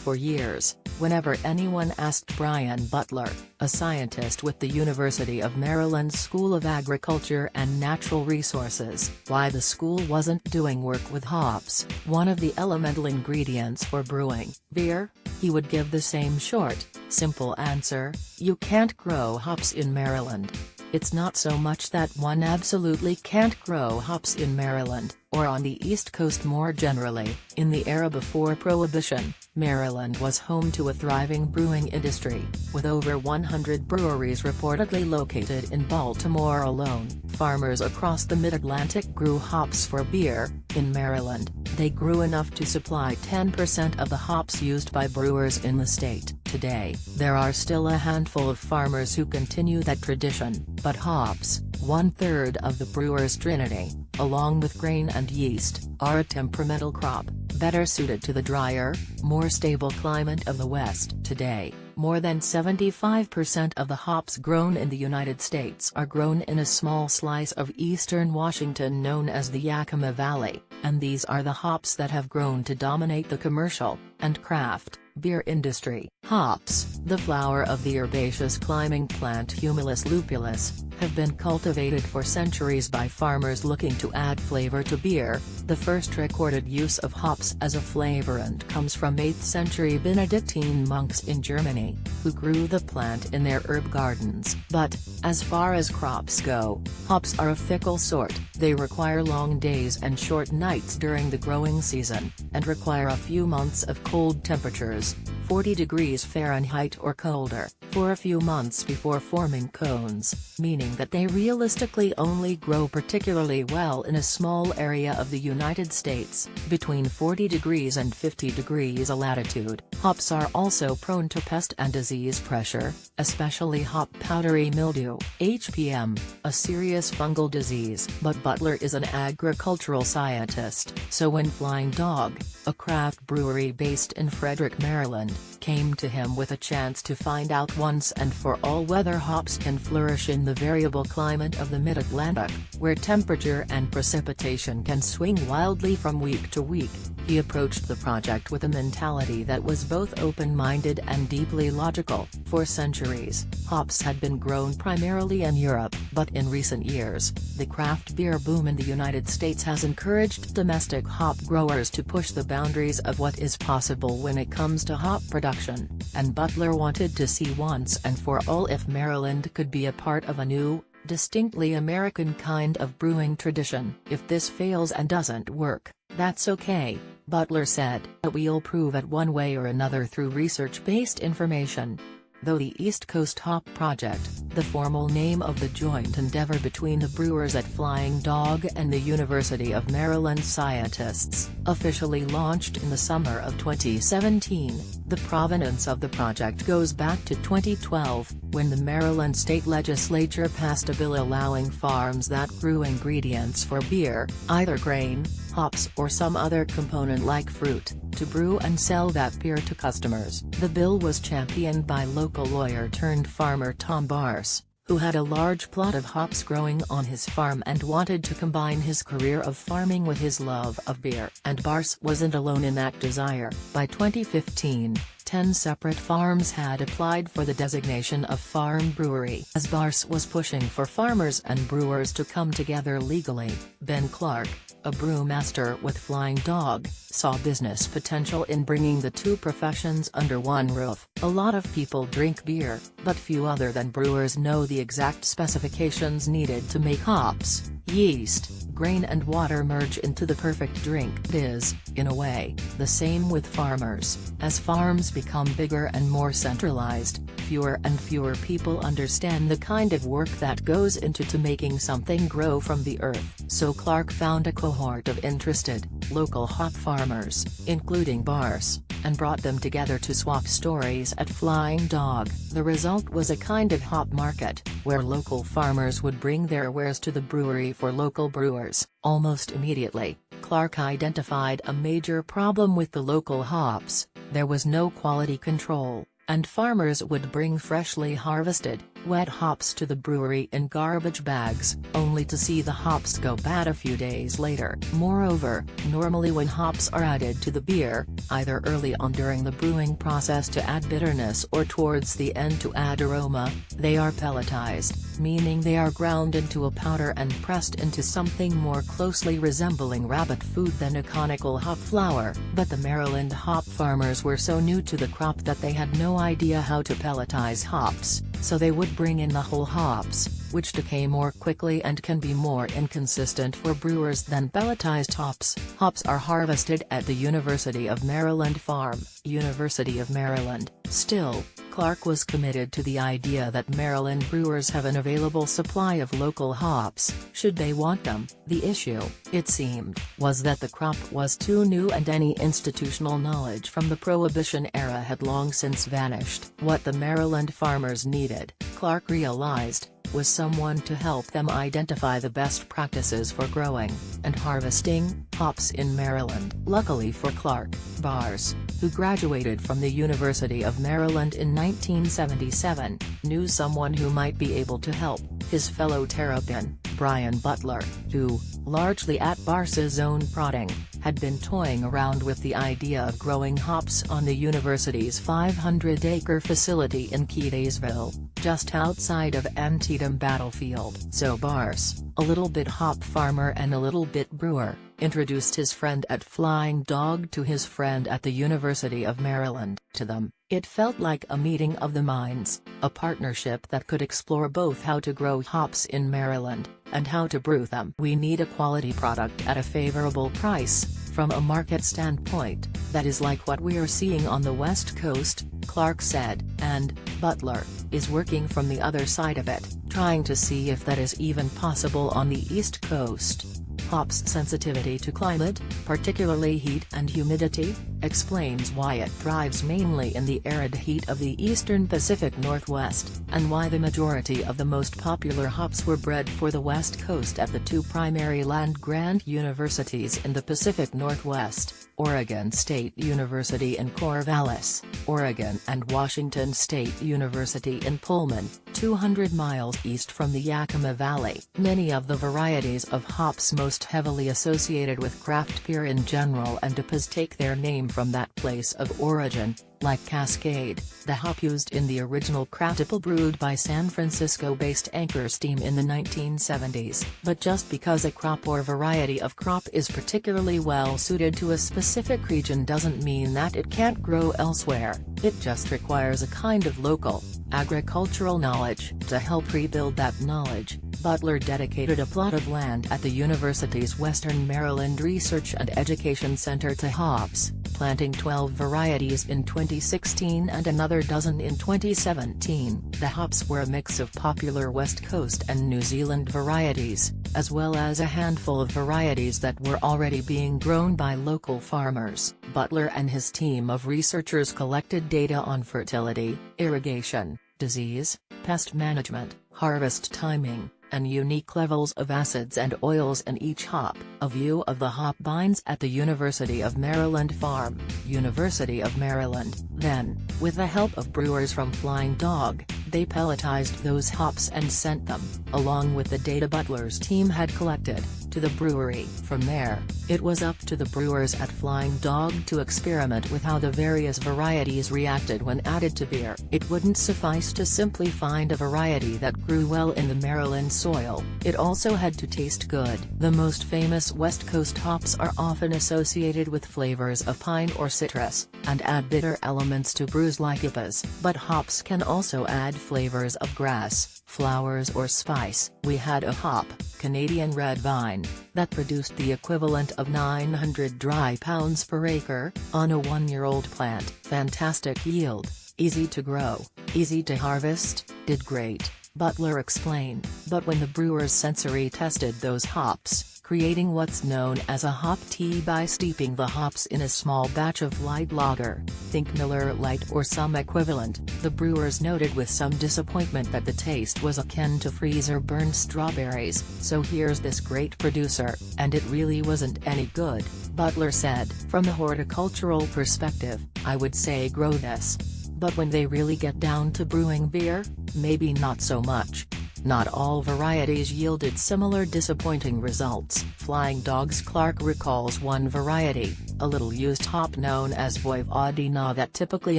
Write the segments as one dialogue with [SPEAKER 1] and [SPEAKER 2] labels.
[SPEAKER 1] For years, whenever anyone asked Brian Butler, a scientist with the University of Maryland School of Agriculture and Natural Resources, why the school wasn't doing work with hops, one of the elemental ingredients for brewing beer, he would give the same short, simple answer: you can't grow hops in Maryland. It's not so much that one absolutely can't grow hops in Maryland, or on the East Coast more generally. In the era before Prohibition, Maryland was home to a thriving brewing industry, with over 100 breweries reportedly located in Baltimore alone. Farmers across the Mid-Atlantic grew hops for beer. In Maryland, they grew enough to supply 10% of the hops used by brewers in the state. Today, there are still a handful of farmers who continue that tradition, but hops, 1/3 of the brewer's trinity, along with grain and yeast, are a temperamental crop, better suited to the drier, more stable climate of the West. Today, more than 75% of the hops grown in the United States are grown in a small slice of eastern Washington known as the Yakima Valley, and these are the hops that have grown to dominate the commercial and craft beer industry. Hops, the flower of the herbaceous climbing plant Humulus lupulus, have been cultivated for centuries by farmers looking to add flavor to beer. The first recorded use of hops as a flavorant comes from 8th century Benedictine monks in Germany, who grew the plant in their herb gardens. But, as far as crops go, hops are a fickle sort. They require long days and short nights during the growing season, and require a few months of cold temperatures, 40 degrees Fahrenheit or colder, for a few months before forming cones, meaning that they realistically only grow particularly well in a small area of the United States, between 40 degrees and 50 degrees latitude. Hops are also prone to pest and disease pressure, especially hop powdery mildew, HPM, a serious fungal disease. But Butler is an agricultural scientist, so when Flying Dog, a craft brewery based in Frederick, Maryland, came to him with a chance to find out once and for all whether hops can flourish in the variable climate of the Mid-Atlantic, where temperature and precipitation can swing wildly from week to week, he approached the project with a mentality that was both open-minded and deeply logical. For centuries, hops had been grown primarily in Europe, but in recent years, the craft beer boom in the United States has encouraged domestic hop growers to push the boundaries of what is possible when it comes to hop production, and Butler wanted to see once and for all if Maryland could be a part of a new, distinctly American kind of brewing tradition. If this fails and doesn't work, that's okay, Butler said. We'll prove it one way or another through research-based information. Though the East Coast Hop Project, the formal name of the joint endeavor between the brewers at Flying Dog and the University of Maryland scientists, officially launched in the summer of 2017, the provenance of the project goes back to 2012, when the Maryland state legislature passed a bill allowing farms that grew ingredients for beer, either grain, hops or some other component like fruit, to brew and sell that beer to customers. The bill was championed by local lawyer-turned-farmer Tom Barse, who had a large plot of hops growing on his farm and wanted to combine his career of farming with his love of beer. And Barse wasn't alone in that desire. By 2015, 10 separate farms had applied for the designation of farm brewery. As Barse was pushing for farmers and brewers to come together legally, Ben Clark, a brewmaster with Flying Dog, saw business potential in bringing the two professions under one roof. A lot of people drink beer, but few other than brewers know the exact specifications needed to make hops, yeast, grain and water merge into the perfect drink. It is, in a way, the same with farmers. As farms become bigger and more centralized, fewer and fewer people understand the kind of work that goes into making something grow from the earth. So Clark found a cohort of interested, local hop farmers, including Barse, and brought them together to swap stories at Flying Dog. The result was a kind of hop market, where local farmers would bring their wares to the brewery for local brewers. Almost immediately, Clark identified a major problem with the local hops: there was no quality control, and farmers would bring freshly harvested, wet hops to the brewery in garbage bags, only to see the hops go bad a few days later. Moreover, normally when hops are added to the beer, either early on during the brewing process to add bitterness or towards the end to add aroma, they are pelletized, meaning they are ground into a powder and pressed into something more closely resembling rabbit food than a conical hop flour. But the Maryland hop farmers were so new to the crop that they had no idea how to pelletize hops, so they would bring in the whole hops, which decay more quickly and can be more inconsistent for brewers than pelletized hops. Hops are harvested at the University of Maryland farm, University of Maryland. Still, Clark was committed to the idea that Maryland brewers have an available supply of local hops, should they want them. The issue, it seemed, was that the crop was too new and any institutional knowledge from the Prohibition era had long since vanished. What the Maryland farmers needed, Clark realized, was someone to help them identify the best practices for growing and harvesting hops in Maryland. Luckily for Clark, Bars, who graduated from the University of Maryland in 1977, knew someone who might be able to help, his fellow Terrapin, Brian Butler, who, largely at Bars's own prodding, had been toying around with the idea of growing hops on the university's 500-acre facility in Keedysville, just outside of Antietam Battlefield. So Bars, a little bit hop farmer and a little bit brewer, introduced his friend at Flying Dog to his friend at the University of Maryland. To them, it felt like a meeting of the minds, a partnership that could explore both how to grow hops in Maryland, and how to brew them. We need a quality product at a favorable price, from a market standpoint, that is like what we are seeing on the West Coast, Clark said, and Butler is working from the other side of it, trying to see if that is even possible on the East Coast. Hops' sensitivity to climate, particularly heat and humidity, explains why it thrives mainly in the arid heat of the eastern Pacific Northwest, and why the majority of the most popular hops were bred for the West Coast at the two primary land-grant universities in the Pacific Northwest, Oregon State University in Corvallis, Oregon, and Washington State University in Pullman, 200 miles east from the Yakima Valley. Many of the varieties of hops most heavily associated with craft beer in general and IPAs take their name from that place of origin, like Cascade, the hop used in the original craft IPA brewed by San Francisco-based Anchor Steam in the 1970s. But just because a crop or variety of crop is particularly well suited to a specific region doesn't mean that it can't grow elsewhere. It just requires a kind of local, agricultural knowledge. To help rebuild that knowledge, Butler dedicated a plot of land at the university's Western Maryland Research and Education Center to hops, planting 12 varieties in 2016 and another dozen in 2017. The hops were a mix of popular West Coast and New Zealand varieties, as well as a handful of varieties that were already being grown by local farmers. Butler and his team of researchers collected data on fertility, irrigation, disease, pest management, harvest timing, and unique levels of acids and oils in each hop. A view of the hop binds at the University of Maryland farm, University of Maryland. Then, with the help of brewers from Flying Dog, they pelletized those hops and sent them, along with the data Butler's team had collected, to the brewery. From there, it was up to the brewers at Flying Dog to experiment with how the various varieties reacted when added to beer. It wouldn't suffice to simply find a variety that grew well in the Maryland soil, it also had to taste good. The most famous West Coast hops are often associated with flavors of pine or citrus, and add bitter elements to brews like IPAs. But hops can also add flavors of grass, flowers or spice. We had a hop, Canadian red vine, that produced the equivalent of 900 dry pounds per acre, on a 1-year-old plant. Fantastic yield, easy to grow, easy to harvest, did great, Butler explained. But when the brewers sensory tested those hops, creating what's known as a hop tea by steeping the hops in a small batch of light lager, think Miller Lite or some equivalent, the brewers noted with some disappointment that the taste was akin to freezer-burned strawberries. So here's this great producer, and it really wasn't any good, Butler said. From the horticultural perspective, I would say grow this. But when they really get down to brewing beer, maybe not so much. Not all varieties yielded similar disappointing results. Flying Dog's Clark recalls one variety, a little-used hop known as Voivodina that typically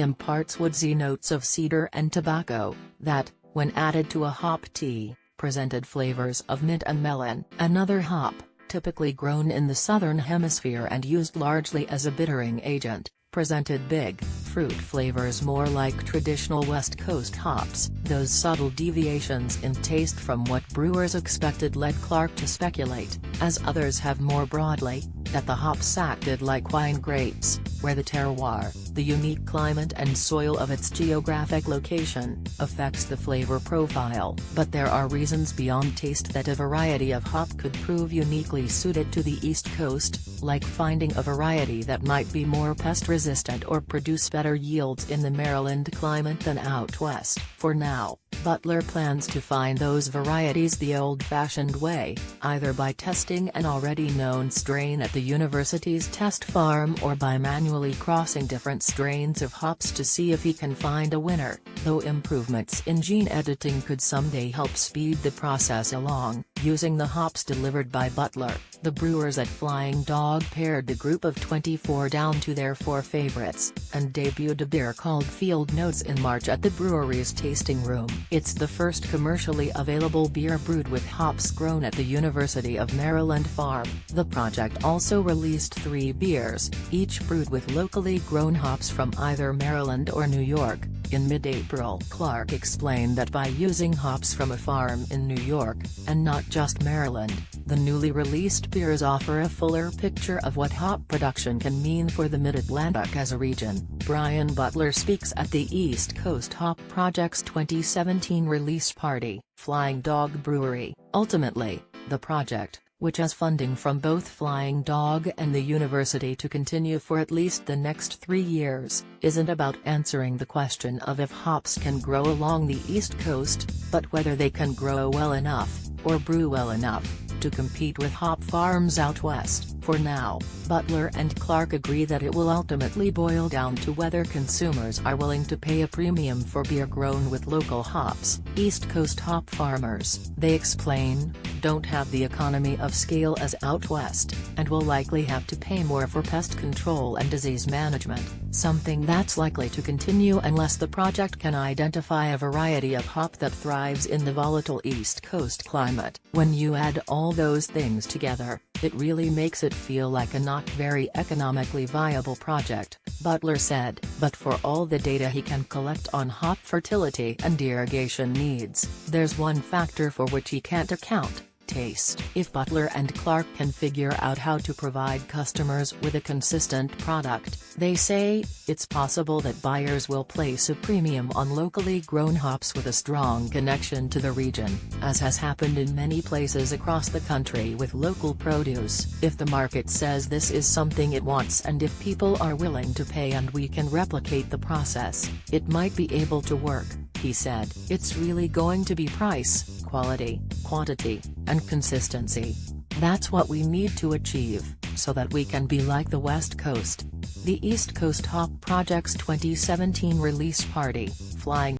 [SPEAKER 1] imparts woodsy notes of cedar and tobacco, that, when added to a hop tea, presented flavors of mint and melon. Another hop, typically grown in the southern hemisphere and used largely as a bittering agent, presented big, fruit flavors more like traditional West Coast hops. Those subtle deviations in taste from what brewers expected led Clark to speculate, as others have more broadly, that the hops acted like wine grapes, where the terroir, the unique climate and soil of its geographic location, affects the flavor profile. But there are reasons beyond taste that a variety of hop could prove uniquely suited to the East Coast, like finding a variety that might be more pest-resistant or produce better yields in the Maryland climate than out west. For now, Butler plans to find those varieties the old-fashioned way, either by testing an already known strain at the university's test farm or by manually crossing different strains of hops to see if he can find a winner, though improvements in gene editing could someday help speed the process along. Using the hops delivered by Butler, the brewers at Flying Dog pared the group of 24 down to their 4 favorites, and debuted a beer called Field Notes in March at the brewery's tasting room. It's the first commercially available beer brewed with hops grown at the University of Maryland farm. The project also released 3 beers, each brewed with locally grown hops from either Maryland or New York. In mid-April, Clark explained that by using hops from a farm in New York, and not just Maryland, the newly released beers offer a fuller picture of what hop production can mean for the Mid-Atlantic as a region. Brian Butler speaks at the East Coast Hop Project's 2017 release party, Flying Dog Brewery. Ultimately, the project, which has funding from both Flying Dog and the university to continue for at least the next 3 years, isn't about answering the question of if hops can grow along the East Coast, but whether they can grow well enough, or brew well enough, to compete with hop farms out west. For now, Butler and Clark agree that it will ultimately boil down to whether consumers are willing to pay a premium for beer grown with local hops. East Coast hop farmers, they explain, don't have the economy of scale as out west, and will likely have to pay more for pest control and disease management, something that's likely to continue unless the project can identify a variety of hop that thrives in the volatile East Coast climate. When you add all those things together, it really makes it feel like a not very economically viable project, Butler said. But for all the data he can collect on hop fertility and irrigation needs, there's one factor for which he can't account: taste. If Butler and Clark can figure out how to provide customers with a consistent product, they say, it's possible that buyers will place a premium on locally grown hops with a strong connection to the region, as has happened in many places across the country with local produce. If the market says this is something it wants and if people are willing to pay and we can replicate the process, it might be able to work, he said. It's really going to be price, quality, quantity, and consistency. That's what we need to achieve, so that we can be like the West Coast. The East Coast Hop Project's 2017 release party, Flying